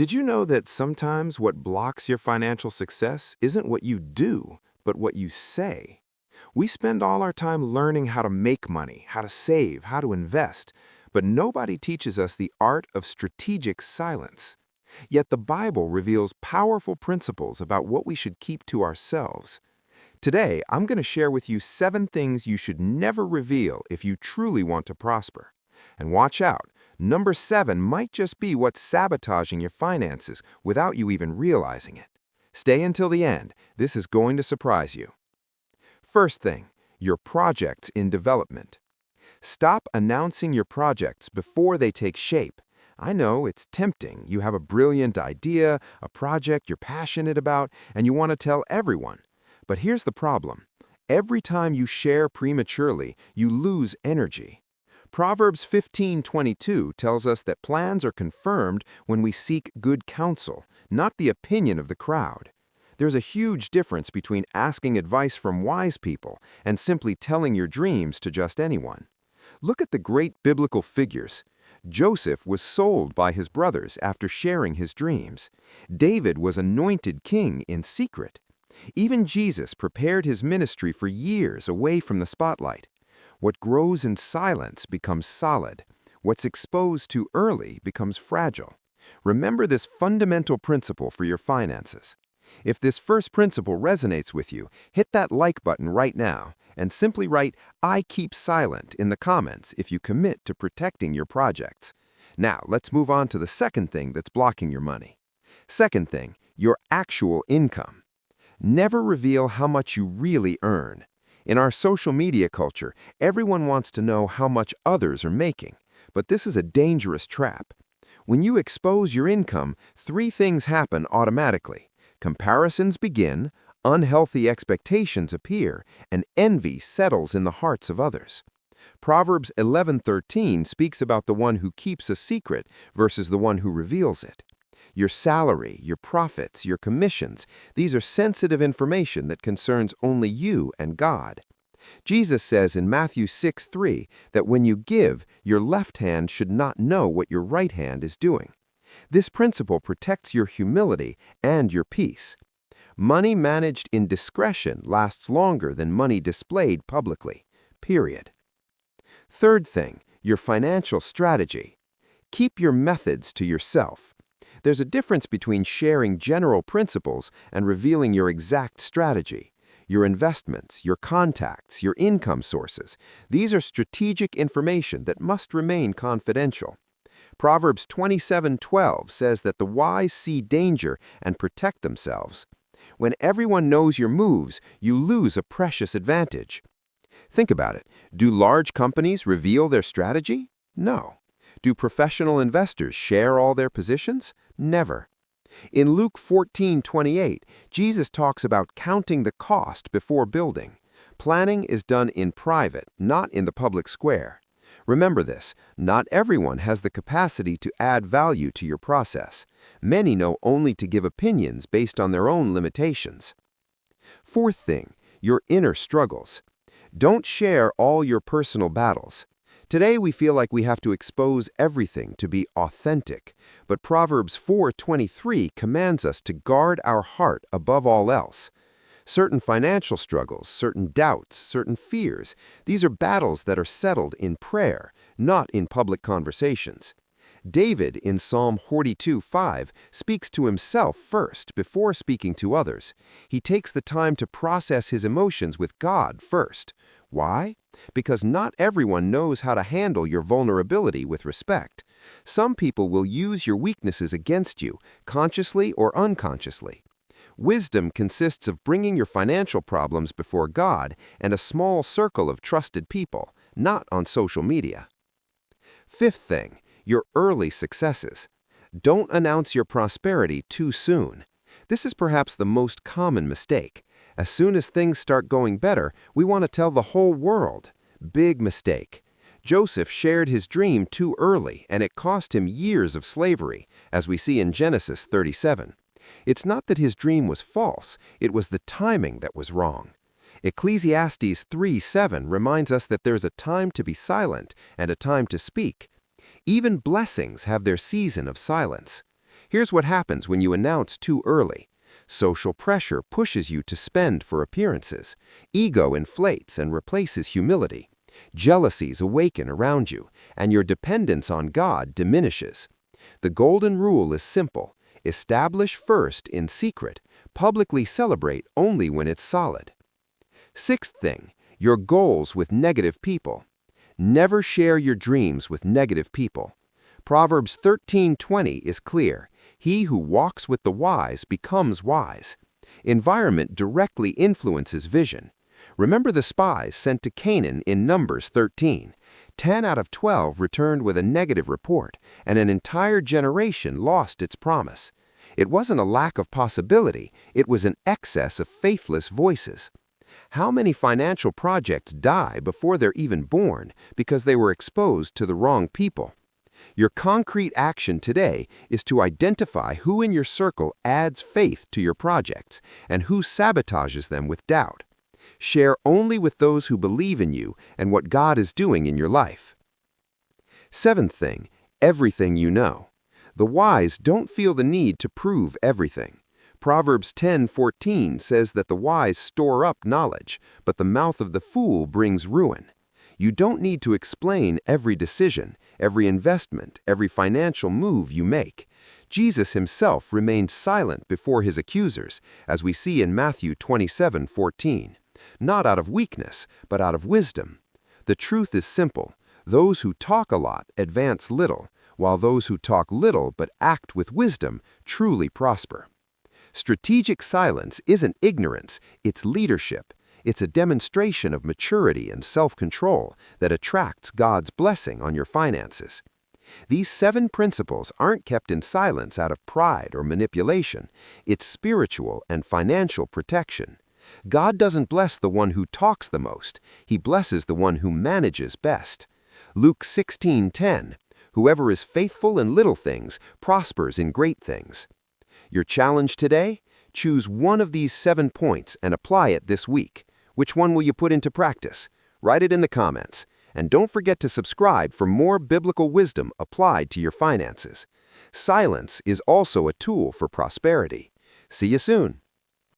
Did you know that sometimes what blocks your financial success isn't what you do, but what you say? We spend all our time learning how to make money, how to save, how to invest, but nobody teaches us the art of strategic silence. Yet the Bible reveals powerful principles about what we should keep to ourselves. Today, I'm going to share with you 7 things you should never reveal if you truly want to prosper. And watch out, number 7 might just be what's sabotaging your finances without you even realizing it. Stay until the end. This is going to surprise you. First thing, your projects in development. Stop announcing your projects before they take shape. I know it's tempting. You have a brilliant idea, a project you're passionate about, and you want to tell everyone. But here's the problem. Every time you share prematurely, you lose energy. Proverbs 15:22 tells us that plans are confirmed when we seek good counsel, not the opinion of the crowd. There's a huge difference between asking advice from wise people and simply telling your dreams to just anyone. Look at the great biblical figures. Joseph was sold by his brothers after sharing his dreams. David was anointed king in secret. Even Jesus prepared his ministry for years away from the spotlight. What grows in silence becomes solid. What's exposed too early becomes fragile. Remember this fundamental principle for your finances. If this first principle resonates with you, hit that like button right now and simply write "I keep silent" in the comments if you commit to protecting your projects. Now, let's move on to the second thing that's blocking your money. Second thing, your actual income. Never reveal how much you really earn. In our social media culture, everyone wants to know how much others are making, but this is a dangerous trap. When you expose your income, 3 things happen automatically. Comparisons begin, unhealthy expectations appear, and envy settles in the hearts of others. Proverbs 11:13 speaks about the one who keeps a secret versus the one who reveals it. Your salary, your profits, your commissions, these are sensitive information that concerns only you and God. Jesus says in Matthew 6:3 that when you give, your left hand should not know what your right hand is doing. This principle protects your humility and your peace. Money managed in discretion lasts longer than money displayed publicly, period. Third thing, your financial strategy. Keep your methods to yourself. There's a difference between sharing general principles and revealing your exact strategy. Your investments, your contacts, your income sources. These are strategic information that must remain confidential. Proverbs 27:12 says that the wise see danger and protect themselves. When everyone knows your moves, you lose a precious advantage. Think about it. Do large companies reveal their strategy? No. Do professional investors share all their positions? Never. In Luke 14:28, Jesus talks about counting the cost before building. Planning is done in private, not in the public square. Remember this, not everyone has the capacity to add value to your process. Many know only to give opinions based on their own limitations. Fourth thing, your inner struggles. Don't share all your personal battles. Today we feel like we have to expose everything to be authentic, but Proverbs 4:23 commands us to guard our heart above all else. Certain financial struggles, certain doubts, certain fears, these are battles that are settled in prayer, not in public conversations. David in Psalm 42:5 speaks to himself first before speaking to others. He takes the time to process his emotions with God first. Why? Because not everyone knows how to handle your vulnerability with respect. Some people will use your weaknesses against you, consciously or unconsciously. Wisdom consists of bringing your financial problems before God and a small circle of trusted people, not on social media. Fifth thing, your early successes. Don't announce your prosperity too soon. This is perhaps the most common mistake. As soon as things start going better, we want to tell the whole world. Big mistake. Joseph shared his dream too early, and it cost him years of slavery, as we see in Genesis 37. It's not that his dream was false, it was the timing that was wrong. Ecclesiastes 3:7 reminds us that there's a time to be silent and a time to speak. Even blessings have their season of silence. Here's what happens when you announce too early. Social pressure pushes you to spend for appearances. Ego inflates and replaces humility. Jealousies awaken around you, and your dependence on God diminishes. The golden rule is simple. Establish first in secret. Publicly celebrate only when it's solid. Sixth thing, your goals with negative people. Never share your dreams with negative people. Proverbs 13:20 is clear. He who walks with the wise becomes wise. Environment directly influences vision. Remember the spies sent to Canaan in Numbers 13. 10 out of 12 returned with a negative report, and an entire generation lost its promise. It wasn't a lack of possibility, it was an excess of faithless voices. How many financial projects die before they're even born because they were exposed to the wrong people? Your concrete action today is to identify who in your circle adds faith to your projects and who sabotages them with doubt. Share only with those who believe in you and what God is doing in your life. Seventh thing, everything you know. The wise don't feel the need to prove everything. Proverbs 10:14 says that the wise store up knowledge, but the mouth of the fool brings ruin. You don't need to explain every decision, every investment, every financial move you make. Jesus himself remained silent before his accusers, as we see in Matthew 27:14. Not out of weakness, but out of wisdom. The truth is simple. Those who talk a lot advance little, while those who talk little but act with wisdom truly prosper. Strategic silence isn't ignorance, it's leadership. It's a demonstration of maturity and self-control that attracts God's blessing on your finances. These 7 principles aren't kept in silence out of pride or manipulation. It's spiritual and financial protection. God doesn't bless the one who talks the most. He blesses the one who manages best. Luke 16:10, whoever is faithful in little things prospers in great things. Your challenge today? Choose one of these 7 points and apply it this week. Which one will you put into practice? Write it in the comments. And don't forget to subscribe for more biblical wisdom applied to your finances. Silence is also a tool for prosperity. See you soon.